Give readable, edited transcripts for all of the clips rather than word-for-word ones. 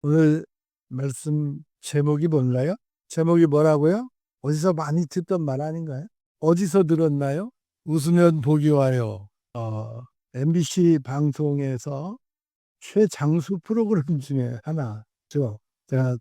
오늘 말씀 제목이 뭔가요? 제목이 뭐라고요? 어디서 많이 듣던 말 아닌가요? 어디서 들었나요? 웃으면 복이 와요. MBC 방송에서 최장수 프로그램 중에 하나죠. 제가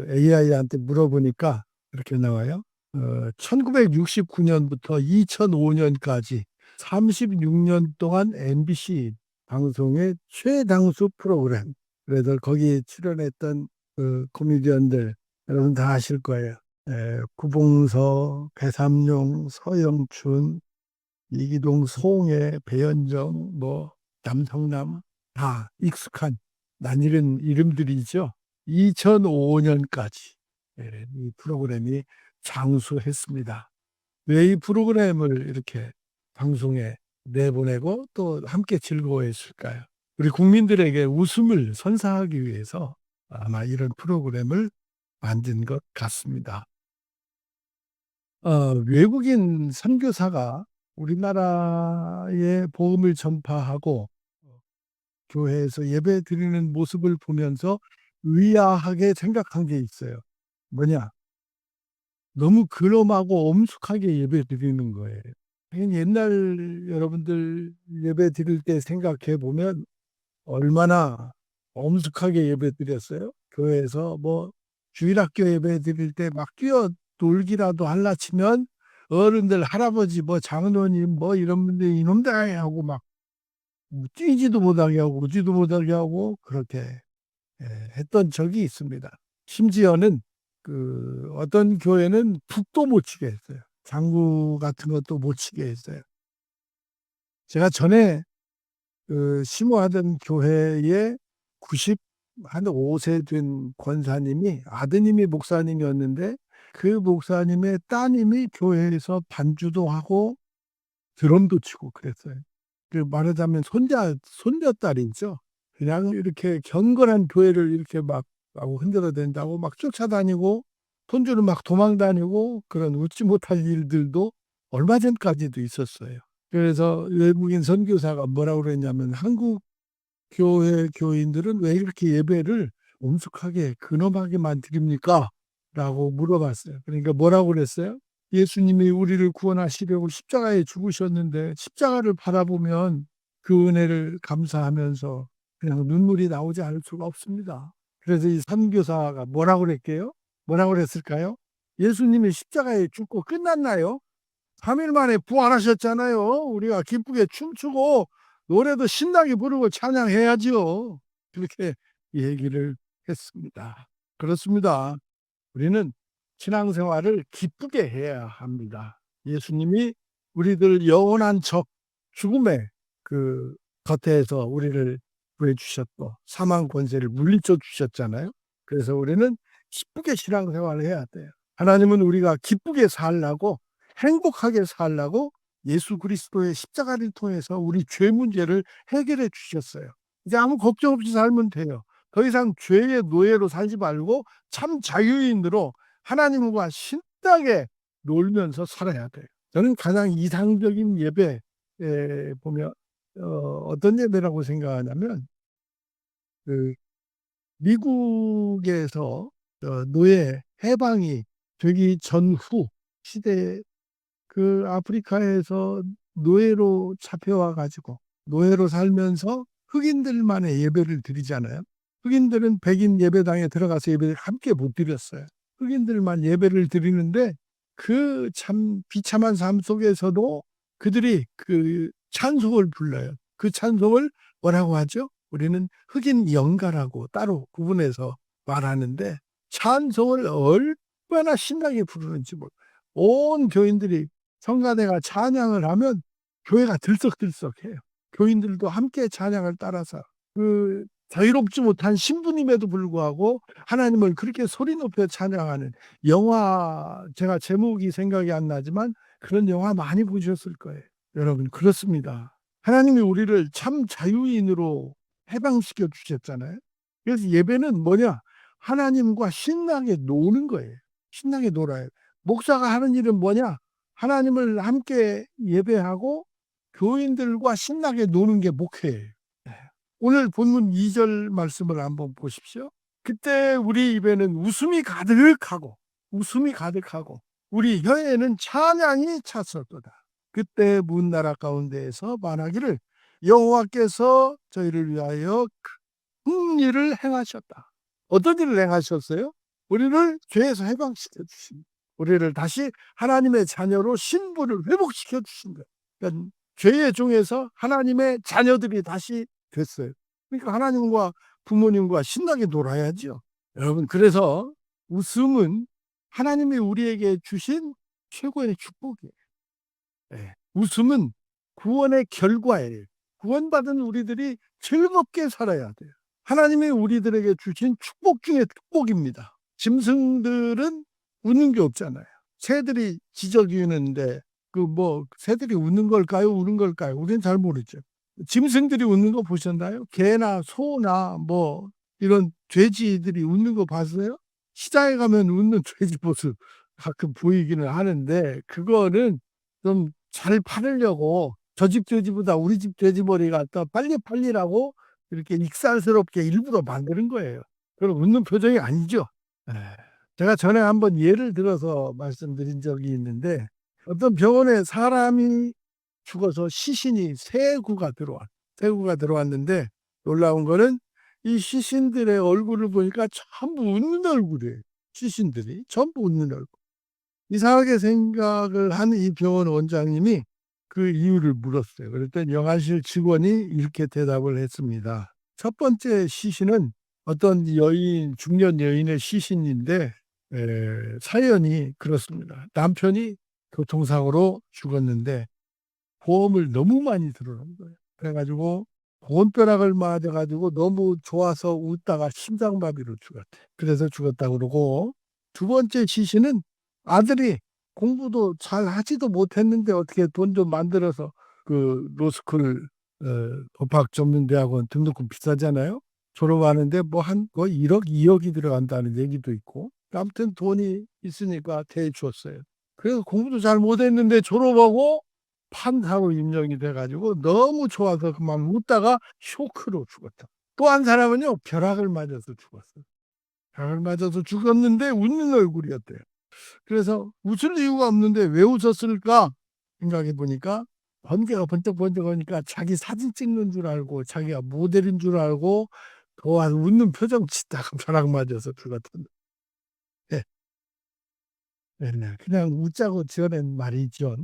AI한테 물어보니까 이렇게 나와요. 1969년부터 2005년까지 36년 동안 MBC 방송의 최장수 프로그램. 그래서 거기 출연했던 그 코미디언들 여러분 다 아실 거예요. 구봉서, 배삼룡, 서영춘, 이기동, 송혜, 배현정, 뭐 남성남 다 익숙한 낯익은 이름들이죠. 2005년까지 이 프로그램이 장수했습니다. 왜 이 프로그램을 이렇게 방송에 내보내고 또 함께 즐거워했을까요? 우리 국민들에게 웃음을 선사하기 위해서 아마 이런 프로그램을 만든 것 같습니다. 외국인 선교사가 우리나라의 복음을 전파하고 교회에서 예배 드리는 모습을 보면서 의아하게 생각한 게 있어요. 뭐냐? 너무 근엄하고 엄숙하게 예배 드리는 거예요. 옛날 여러분들 예배 드릴 때 생각해 보면 얼마나 엄숙하게 예배 드렸어요. 교회에서 뭐 주일학교 예배 드릴 때 막 뛰어 놀기라도 할라 치면 어른들 할아버지 뭐 장로님 뭐 이런 분들 이놈들 하고 막 뛰지도 못하게 하고 오지도 못하게 하고 그렇게 했던 적이 있습니다. 심지어는 그 어떤 교회는 북도 못 치게 했어요. 장구 같은 것도 못 치게 했어요. 제가 전에 그 심호하던 교회에 90한 5세 된 권사님이 아드님이 목사님이었는데 그 목사님의 따님이 교회에서 반주도 하고 드럼도 치고 그랬어요. 그 말하자면 손자딸이죠. 그냥 이렇게 경건한 교회를 이렇게 막 하고 흔들어 댄다고 막 쫓아다니고 손주는 막 도망 다니고 그런 웃지 못할 일들도 얼마 전까지도 있었어요. 그래서 외국인 선교사가 뭐라고 그랬냐면 한국 교회 교인들은 왜 이렇게 예배를 엄숙하게 근엄하게만 드립니까? 라고 물어봤어요. 그러니까 뭐라고 그랬어요? 예수님이 우리를 구원하시려고 십자가에 죽으셨는데 십자가를 바라보면 그 은혜를 감사하면서 그냥 눈물이 나오지 않을 수가 없습니다. 그래서 이 선교사가 뭐라고 그랬게요? 뭐라고 그랬을까요? 예수님이 십자가에 죽고 끝났나요? 3일 만에 부활하셨잖아요. 우리가 기쁘게 춤추고 노래도 신나게 부르고 찬양해야지요. 그렇게 얘기를 했습니다. 그렇습니다. 우리는 신앙생활을 기쁘게 해야 합니다. 예수님이 우리들 영원한 적 죽음의 그 겉에서 우리를 구해주셨고 사망 권세를 물리쳐 주셨잖아요. 그래서 우리는 기쁘게 신앙생활을 해야 돼요. 하나님은 우리가 기쁘게 살라고 행복하게 살라고 예수 그리스도의 십자가를 통해서 우리 죄 문제를 해결해 주셨어요. 이제 아무 걱정 없이 살면 돼요. 더 이상 죄의 노예로 살지 말고 참 자유인으로 하나님과 신나게 놀면서 살아야 돼요. 저는 가장 이상적인 예배 보면 어떤 예배라고 생각하냐면 그 미국에서 노예 해방이 되기 전후 시대에 그 아프리카에서 노예로 잡혀와 가지고 노예로 살면서 흑인들만의 예배를 드리잖아요. 흑인들은 백인 예배당에 들어가서 예배를 함께 못 드렸어요. 흑인들만 예배를 드리는데 그 참 비참한 삶 속에서도 그들이 그 찬송을 불러요. 그 찬송을 뭐라고 하죠? 우리는 흑인 연가라고 따로 구분해서 말하는데 찬송을 얼마나 신나게 부르는지 온 교인들이 성가대가 찬양을 하면 교회가 들썩들썩해요. 교인들도 함께 찬양을 따라서 그 자유롭지 못한 신부님에도 불구하고 하나님을 그렇게 소리 높여 찬양하는 영화, 제가 제목이 생각이 안 나지만 그런 영화 많이 보셨을 거예요. 여러분, 그렇습니다. 하나님이 우리를 참 자유인으로 해방시켜 주셨잖아요. 그래서 예배는 뭐냐? 하나님과 신나게 노는 거예요. 신나게 놀아요. 목사가 하는 일은 뭐냐? 하나님을 함께 예배하고 교인들과 신나게 노는 게 목회예요. 오늘 본문 2절 말씀을 한번 보십시오. 그때 우리 입에는 웃음이 가득하고 우리 혀에는 찬양이 찼었도다. 그때 문 나라 가운데에서 말하기를 여호와께서 저희를 위하여 큰 일을 행하셨다. 어떤 일을 행하셨어요? 우리를 죄에서 해방시켜 주신, 우리를 다시 하나님의 자녀로 신분을 회복시켜 주신 거예요. 그러니까 죄의 종에서 하나님의 자녀들이 다시 됐어요. 그러니까 하나님과 부모님과 신나게 놀아야죠. 여러분, 그래서 웃음은 하나님이 우리에게 주신 최고의 축복이에요. 예. 웃음은 구원의 결과예요. 구원받은 우리들이 즐겁게 살아야 돼요. 하나님이 우리들에게 주신 축복 중에 축복입니다. 짐승들은 웃는 게 없잖아요. 새들이 지저귀는데 새들이 웃는 걸까요? 우는 걸까요? 우리는 잘 모르죠. 짐승들이 웃는 거 보셨나요? 개나 소나 이런 돼지들이 웃는 거 봤어요? 시장에 가면 웃는 돼지 모습 가끔 보이기는 하는데, 그거는 좀 잘 팔으려고 저 집 돼지보다 우리 집 돼지 머리가 더 빨리 팔리라고 이렇게 익살스럽게 일부러 만드는 거예요. 그럼 웃는 표정이 아니죠. 예. 제가 전에 한번 예를 들어서 말씀드린 적이 있는데, 어떤 병원에 사람이 죽어서 시신이 세 구가 들어왔는데, 놀라운 거는 이 시신들의 얼굴을 보니까 전부 웃는 얼굴이에요. 시신들이 전부 웃는 얼굴. 이상하게 생각을 한 이 병원 원장님이 그 이유를 물었어요. 그랬더니 영안실 직원이 이렇게 대답을 했습니다. 첫 번째 시신은 어떤 중년 여인의 시신인데, 사연이 그렇습니다. 남편이 교통사고로 죽었는데 보험을 너무 많이 들어놓은 거예요. 그래가지고 보온벼락을 맞아가지고 너무 좋아서 웃다가 심장마비로 죽었대. 그래서 죽었다고 그러고, 두 번째 시신은 아들이 공부도 잘 하지도 못했는데 어떻게 돈 좀 만들어서 그 로스쿨 법학전문대학원 등록금 비싸잖아요. 졸업하는데 거의 1억, 2억이 들어간다는 얘기도 있고, 아무튼 돈이 있으니까 대주었어요. 그래서 공부도 잘 못했는데 졸업하고 판사로 임명이 돼가지고 너무 좋아서 그만 웃다가 쇼크로 죽었다. 또 한 사람은요, 벼락을 맞아서 죽었어요. 벼락을 맞아서 죽었는데 웃는 얼굴이었대요. 그래서 웃을 이유가 없는데 왜 웃었을까 생각해 보니까, 번개가 번쩍번쩍하니까 자기 사진 찍는 줄 알고, 자기가 모델인 줄 알고 도와서 웃는 표정 짓다가 벼락 맞아서 죽었던. 예, 그냥 웃자고 지어낸 말이죠.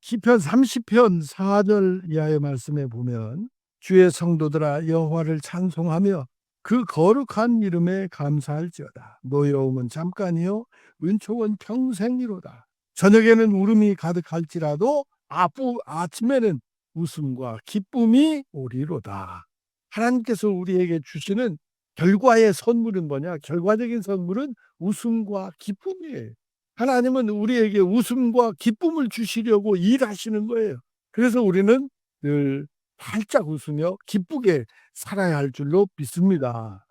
시편 30편 4절 이하의 말씀에 보면, 주의 성도들아 여호와를 찬송하며 그 거룩한 이름에 감사할지어다. 노여움은 잠깐이요 은총은 평생이로다. 저녁에는 울음이 가득할지라도 아침에는 웃음과 기쁨이 오리로다. 하나님께서 우리에게 주시는 결과의 선물은 뭐냐? 결과적인 선물은 웃음과 기쁨이에요. 하나님은 우리에게 웃음과 기쁨을 주시려고 일하시는 거예요. 그래서 우리는 늘 활짝 웃으며 기쁘게 살아야 할 줄로 믿습니다.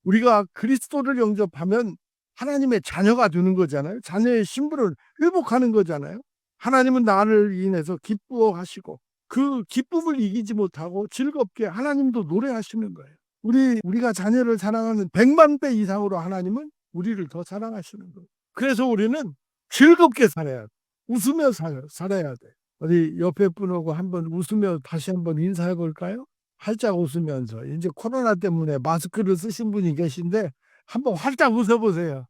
우리가 그리스도를 영접하면 하나님의 자녀가 되는 거잖아요. 자녀의 신분을 회복하는 거잖아요. 하나님은 나를 인해서 기뻐하시고 그 기쁨을 이기지 못하고 즐겁게 하나님도 노래하시는 거예요. 우리가 자녀를 사랑하는 100만 배 이상으로 하나님은 우리를 더 사랑하시는 거예요. 그래서 우리는 즐겁게 살아야 돼. 웃으며 살아야 돼. 어디 옆에 분하고 한번 웃으며 다시 한번 인사해 볼까요? 활짝 웃으면서. 이제 코로나 때문에 마스크를 쓰신 분이 계신데 한번 활짝 웃어보세요.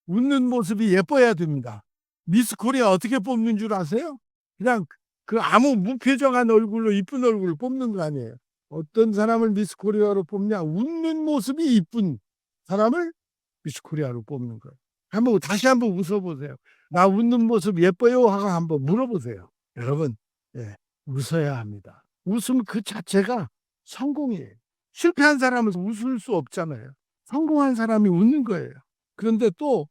웃는 모습이 예뻐야 됩니다. 미스 코리아 어떻게 뽑는 줄 아세요? 그냥 그 아무 무표정한 얼굴로 이쁜 얼굴을 뽑는 거 아니에요. 어떤 사람을 미스 코리아로 뽑냐? 웃는 모습이 이쁜 사람을 미스 코리아로 뽑는 거예요. 다시 한번 웃어보세요. 나 웃는 모습 예뻐요? 하고 한번 물어보세요. 여러분, 웃어야 합니다. 웃음 그 자체가 성공이에요. 실패한 사람은 웃을 수 없잖아요. 성공한 사람이 웃는 거예요. 그런데 또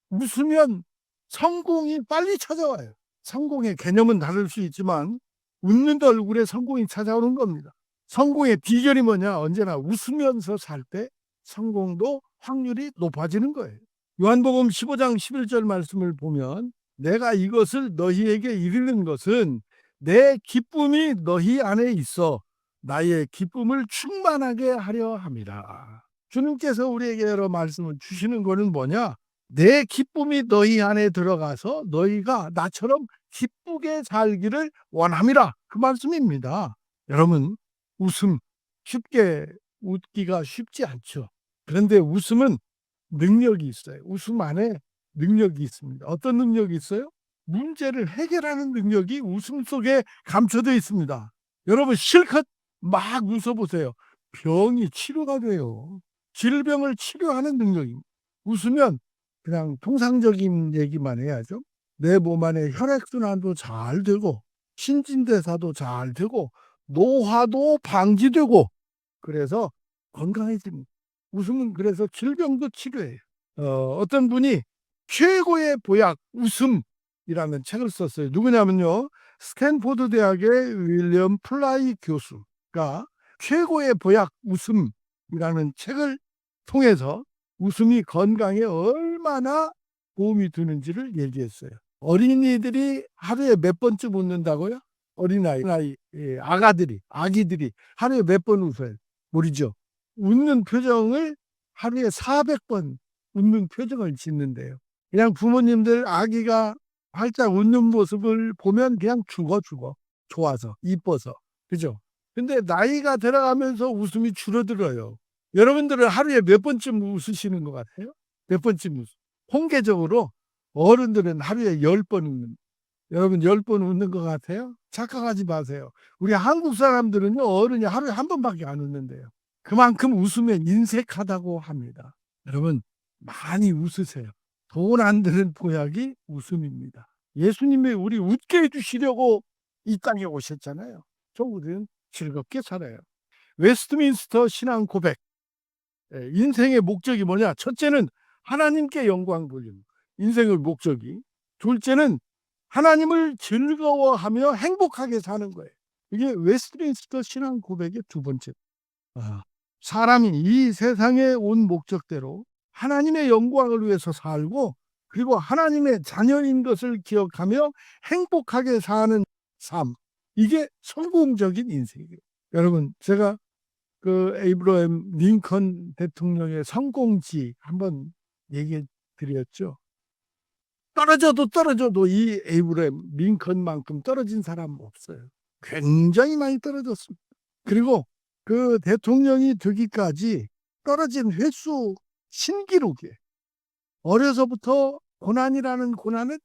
웃으면 성공이 빨리 찾아와요. 성공의 개념은 다를 수 있지만 웃는 얼굴에 성공이 찾아오는 겁니다. 성공의 비결이 뭐냐? 언제나 웃으면서 살 때 성공도 확률이 높아지는 거예요. 요한복음 15장 11절 말씀을 보면, 내가 이것을 너희에게 이르는 것은 내 기쁨이 너희 안에 있어 나의 기쁨을 충만하게 하려 함이라. 주님께서 우리에게 여러 말씀을 주시는 거는 뭐냐? 내 기쁨이 너희 안에 들어가서 너희가 나처럼 기쁘게 살기를 원함이라. 그 말씀입니다. 여러분, 웃음 쉽게 웃기가 쉽지 않죠. 그런데 웃음은 능력이 있어요. 웃음 안에 능력이 있습니다. 어떤 능력이 있어요? 문제를 해결하는 능력이 웃음 속에 감춰져 있습니다. 여러분 실컷 막 웃어보세요. 병이 치료가 돼요. 질병을 치료하는 능력입니다. 웃으면 그냥 통상적인 얘기만 해야죠. 내 몸 안에 혈액순환도 잘 되고 신진대사도 잘 되고 노화도 방지되고 그래서 건강해집니다. 웃음은 그래서 질병도 치료해요. 어떤 분이 최고의 보약 웃음이라는 책을 썼어요. 누구냐면요. 스탠포드 대학의 윌리엄 플라이 교수가 최고의 보약 웃음이라는 책을 통해서 웃음이 건강에 얼마나 도움이 되는지를 얘기했어요. 어린이들이 하루에 몇 번쯤 웃는다고요? 어린아이, 아기들이 하루에 몇 번 웃어요? 모르죠. 웃는 표정을 하루에 400번 웃는 표정을 짓는데요. 그냥 부모님들 아기가 활짝 웃는 모습을 보면 그냥 죽어. 좋아서, 이뻐서. 그죠? 근데 나이가 들어가면서 웃음이 줄어들어요. 여러분들은 하루에 몇 번쯤 웃으시는 것 같아요? 몇 번쯤 통계적으로 어른들은 하루에 10번 웃는, 여러분 10번 웃는 것 같아요? 착각하지 마세요. 우리 한국 사람들은요, 어른이 하루에 한 번밖에 안 웃는데요. 그만큼 웃으면 인색하다고 합니다. 여러분, 많이 웃으세요. 돈 안 드는 보약이 웃음입니다. 예수님이 우리 웃게 해주시려고 이 땅에 오셨잖아요. 저 우리는 즐겁게 살아요. 웨스트민스터 신앙 고백. 인생의 목적이 뭐냐? 첫째는 하나님께 영광 돌리는 인생의 목적이. 둘째는 하나님을 즐거워하며 행복하게 사는 거예요. 이게 웨스트민스터 신앙 고백의 두 번째. 사람이 이 세상에 온 목적대로 하나님의 영광을 위해서 살고 그리고 하나님의 자녀인 것을 기억하며 행복하게 사는 삶. 이게 성공적인 인생이에요. 여러분, 제가 그 에이브러햄 링컨 대통령의 성공지 한번 얘기해 드렸죠. 떨어져도 이 에이브러햄 링컨만큼 떨어진 사람 없어요. 굉장히 많이 떨어졌습니다. 그리고 그 대통령이 되기까지 떨어진 횟수 신기록이에요. 어려서부터 고난이라는 고난을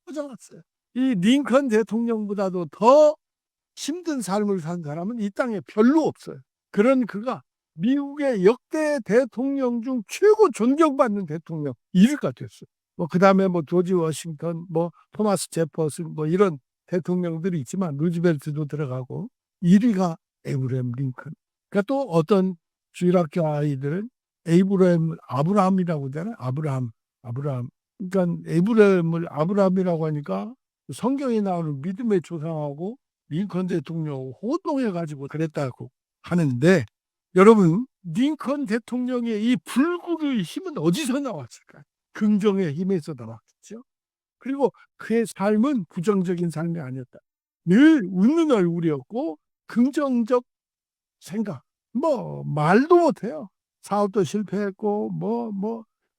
퍼져왔어요. 이 링컨 대통령보다도 더 힘든 삶을 산 사람은 이 땅에 별로 없어요. 그런 그가 미국의 역대 대통령 중 최고 존경받는 대통령 1위가 됐어요. 그 다음에 조지 워싱턴, 토마스 제퍼슨, 이런 대통령들이 있지만 루즈벨트도 들어가고 1위가 에이브러햄 링컨. 그러니까 또 어떤 주일학교 아이들은 아브라함이라고 하잖아요. 아브라함. 그러니까 에이브러햄을 아브라함이라고 하니까 성경에 나오는 믿음의 조상하고 링컨 대통령 호동해가지고 그랬다고 하는데, 여러분, 링컨 대통령의 이 불굴의 힘은 어디서 나왔을까요? 긍정의 힘에서 나왔겠죠. 그리고 그의 삶은 부정적인 삶이 아니었다. 늘 웃는 얼굴이었고 긍정적 생각. 말도 못해요. 사업도 실패했고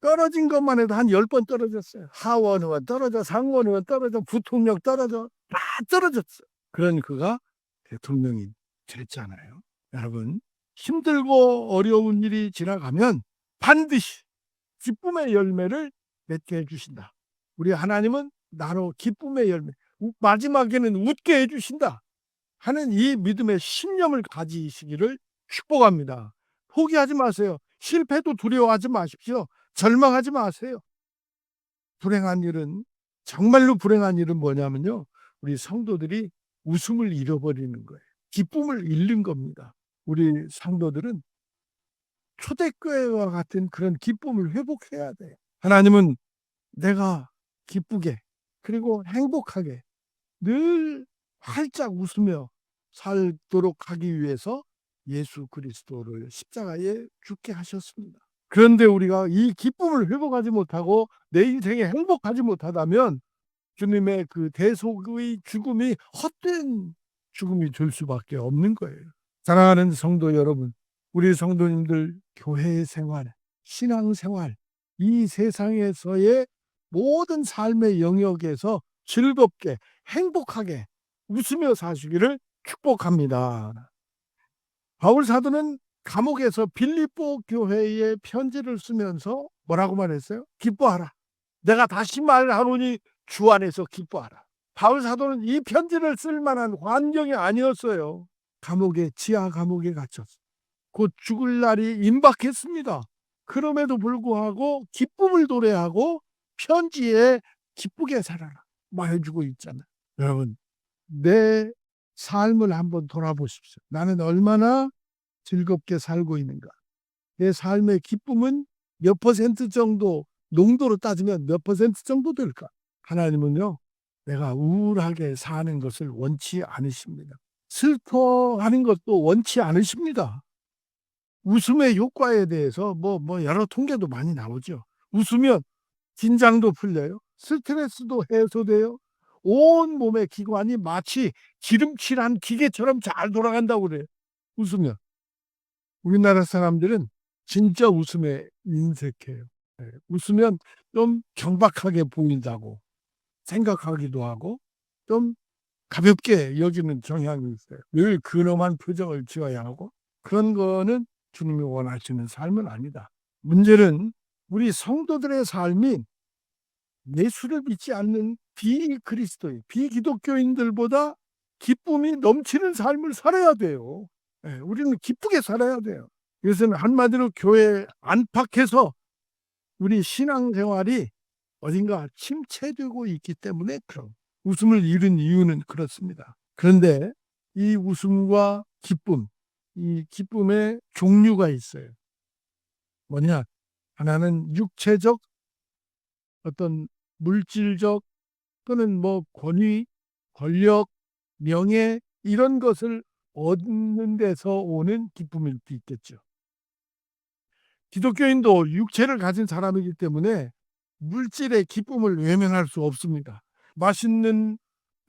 떨어진 것만 해도 한 10번 떨어졌어요. 하원 의원 떨어져, 상원 의원 떨어져, 부통령 떨어져, 다 떨어졌어요. 그런 그가 대통령이 됐잖아요. 여러분, 힘들고 어려운 일이 지나가면 반드시 기쁨의 열매를 맺게 해주신다. 우리 하나님은 나로 기쁨의 열매, 마지막에는 웃게 해주신다 하는 이 믿음의 신념을 가지시기를 축복합니다. 포기하지 마세요. 실패도 두려워하지 마십시오. 절망하지 마세요. 정말로 불행한 일은 뭐냐면요, 우리 성도들이 웃음을 잃어버리는 거예요. 기쁨을 잃는 겁니다. 우리 성도들은 초대교회와 같은 그런 기쁨을 회복해야 돼요. 하나님은 내가 기쁘게 그리고 행복하게 늘 활짝 웃으며 살도록 하기 위해서 예수 그리스도를 십자가에 죽게 하셨습니다. 그런데 우리가 이 기쁨을 회복하지 못하고 내 인생에 행복하지 못하다면 주님의 그 대속의 죽음이 헛된 죽음이 될 수밖에 없는 거예요. 사랑하는 성도 여러분, 우리 성도님들 교회 생활, 신앙 생활, 이 세상에서의 모든 삶의 영역에서 즐겁게 행복하게 웃으며 사시기를 축복합니다. 바울 사도는 감옥에서 빌립보 교회에 편지를 쓰면서 뭐라고 말했어요? 기뻐하라. 내가 다시 말하노니 주 안에서 기뻐하라. 바울 사도는 이 편지를 쓸 만한 환경이 아니었어요. 지하 감옥에 갇혔어요. 곧 죽을 날이 임박했습니다. 그럼에도 불구하고 기쁨을 도래하고 편지에 기쁘게 살아라 말해주고 있잖아요. 여러분, 내 삶을 한번 돌아보십시오. 나는 얼마나 즐겁게 살고 있는가. 내 삶의 기쁨은 몇 퍼센트 정도, 농도로 따지면 몇 퍼센트 정도 될까? 하나님은요, 내가 우울하게 사는 것을 원치 않으십니다. 슬퍼하는 것도 원치 않으십니다. 웃음의 효과에 대해서 여러 통계도 많이 나오죠. 웃으면 긴장도 풀려요. 스트레스도 해소돼요. 온 몸의 기관이 마치 기름칠한 기계처럼 잘 돌아간다고 그래요. 웃으면. 우리나라 사람들은 진짜 웃음에 인색해요. 웃으면 좀 경박하게 보인다고 생각하기도 하고 좀 가볍게 여기는 경향이 있어요. 늘 근엄한 표정을 지어야 하고 그런 거는 주님이 원하시는 삶은 아니다. 문제는 우리 성도들의 삶이 예수를 믿지 않는 비그리스도인, 비기독교인들보다 기쁨이 넘치는 삶을 살아야 돼요. 우리는 기쁘게 살아야 돼요. 이것은 한마디로 교회 안팎에서 우리 신앙생활이 어딘가 침체되고 있기 때문에 그런 웃음을 잃은 이유는 그렇습니다. 그런데 이 웃음과 기쁨, 이 기쁨의 종류가 있어요. 뭐냐? 하나는 육체적, 어떤 물질적 또는 권위, 권력, 명예 이런 것을 얻는 데서 오는 기쁨일 수 있겠죠. 기독교인도 육체를 가진 사람이기 때문에 물질의 기쁨을 외면할 수 없습니다. 맛있는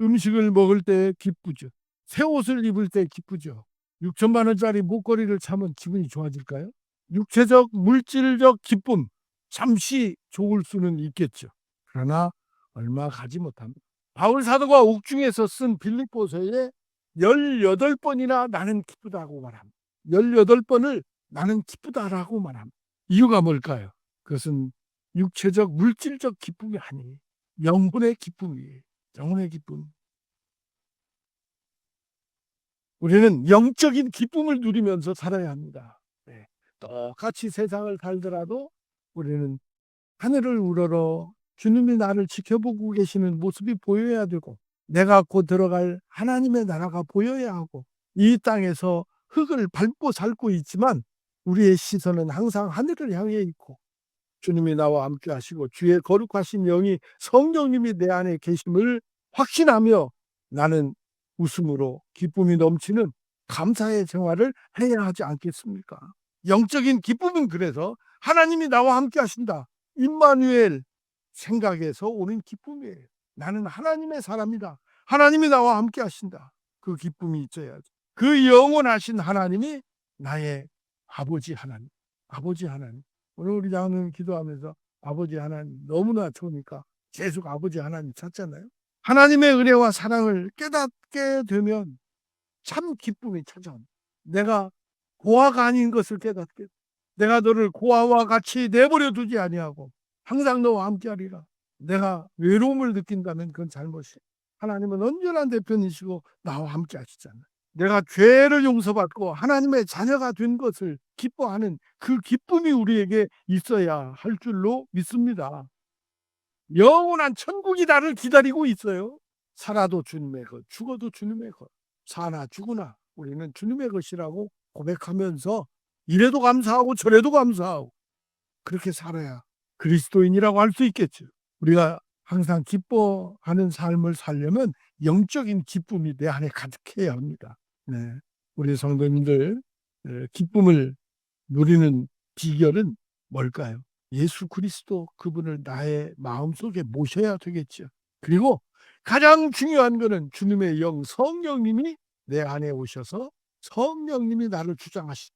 음식을 먹을 때 기쁘죠. 새 옷을 입을 때 기쁘죠. 6천만 원짜리 목걸이를 차면 기분이 좋아질까요? 육체적, 물질적 기쁨, 잠시 좋을 수는 있겠죠. 그러나 얼마 가지 못합니다. 바울 사도가 옥중에서 쓴 빌립보서에 18번이나 나는 기쁘다고 말합니다. 18번을 나는 기쁘다라고 말합니다. 이유가 뭘까요? 그것은 육체적, 물질적 기쁨이 아니에요. 영혼의 기쁨이에요. 영혼의 기쁨. 우리는 영적인 기쁨을 누리면서 살아야 합니다. 똑같이 세상을 살더라도 우리는 하늘을 우러러 주님이 나를 지켜보고 계시는 모습이 보여야 되고 내가 곧 들어갈 하나님의 나라가 보여야 하고 이 땅에서 흙을 밟고 살고 있지만 우리의 시선은 항상 하늘을 향해 있고 주님이 나와 함께 하시고 주의 거룩하신 영이 성령님이 내 안에 계심을 확신하며 나는 웃음으로 기쁨이 넘치는 감사의 생활을 해야 하지 않겠습니까? 영적인 기쁨은 그래서 하나님이 나와 함께 하신다. 임마누엘 생각에서 오는 기쁨이에요. 나는 하나님의 사람이다. 하나님이 나와 함께 하신다. 그 기쁨이 있어야죠. 그 영원하신 하나님이 나의 아버지 하나님. 아버지 하나님. 오늘 우리 장로님 기도하면서 아버지 하나님 너무나 좋으니까 계속 아버지 하나님 찾잖아요. 하나님의 은혜와 사랑을 깨닫게 되면 참 기쁨이 찾아옵니다. 내가 고아가 아닌 것을 깨닫게 내가 너를 고아와 같이 내버려 두지 아니하고 항상 너와 함께하리라. 내가 외로움을 느낀다면 그건 잘못이에요. 하나님은 온전한 대표이시고 나와 함께 하시잖아요. 내가 죄를 용서받고 하나님의 자녀가 된 것을 기뻐하는 그 기쁨이 우리에게 있어야 할 줄로 믿습니다. 영원한 천국이 나를 기다리고 있어요. 살아도 주님의 것, 죽어도 주님의 것. 사나 죽으나 우리는 주님의 것이라고 고백하면서 이래도 감사하고 저래도 감사하고 그렇게 살아야 그리스도인이라고 할 수 있겠죠. 우리가 항상 기뻐하는 삶을 살려면 영적인 기쁨이 내 안에 가득해야 합니다. 우리 성도님들 기쁨을 누리는 비결은 뭘까요? 예수 그리스도 그분을 나의 마음속에 모셔야 되겠죠. 그리고 가장 중요한 것은 주님의 영 성령님이 내 안에 오셔서 성령님이 나를 주장하시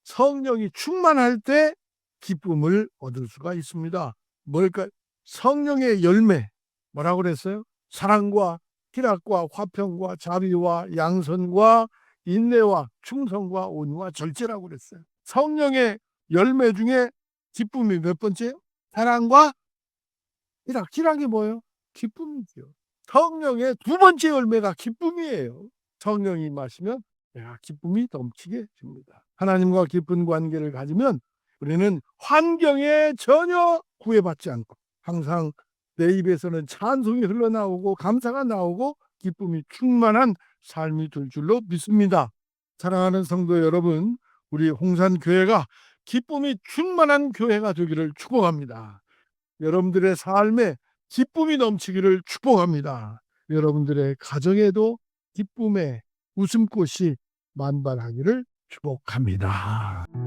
성령이 충만할 때 기쁨을 얻을 수가 있습니다. 뭘까요? 성령의 열매. 뭐라고 그랬어요? 사랑과 희락과 화평과 자비와 양선과 인내와 충성과 온유와 절제라고 그랬어요. 성령의 열매 중에 기쁨이 몇 번째요? 사랑과 희락. 희락이 뭐예요? 기쁨이죠. 성령의 두 번째 열매가 기쁨이에요. 성령이 마시면 내가 기쁨이 넘치게 됩니다. 하나님과 깊은 관계를 가지면 우리는 환경에 전혀 구애받지 않고 항상 내 입에서는 찬송이 흘러나오고 감사가 나오고 기쁨이 충만한 삶이 될 줄로 믿습니다. 사랑하는 성도 여러분, 우리 홍산교회가 기쁨이 충만한 교회가 되기를 축복합니다. 여러분들의 삶에 기쁨이 넘치기를 축복합니다. 여러분들의 가정에도 기쁨의 웃음꽃이 만발하기를 축복합니다.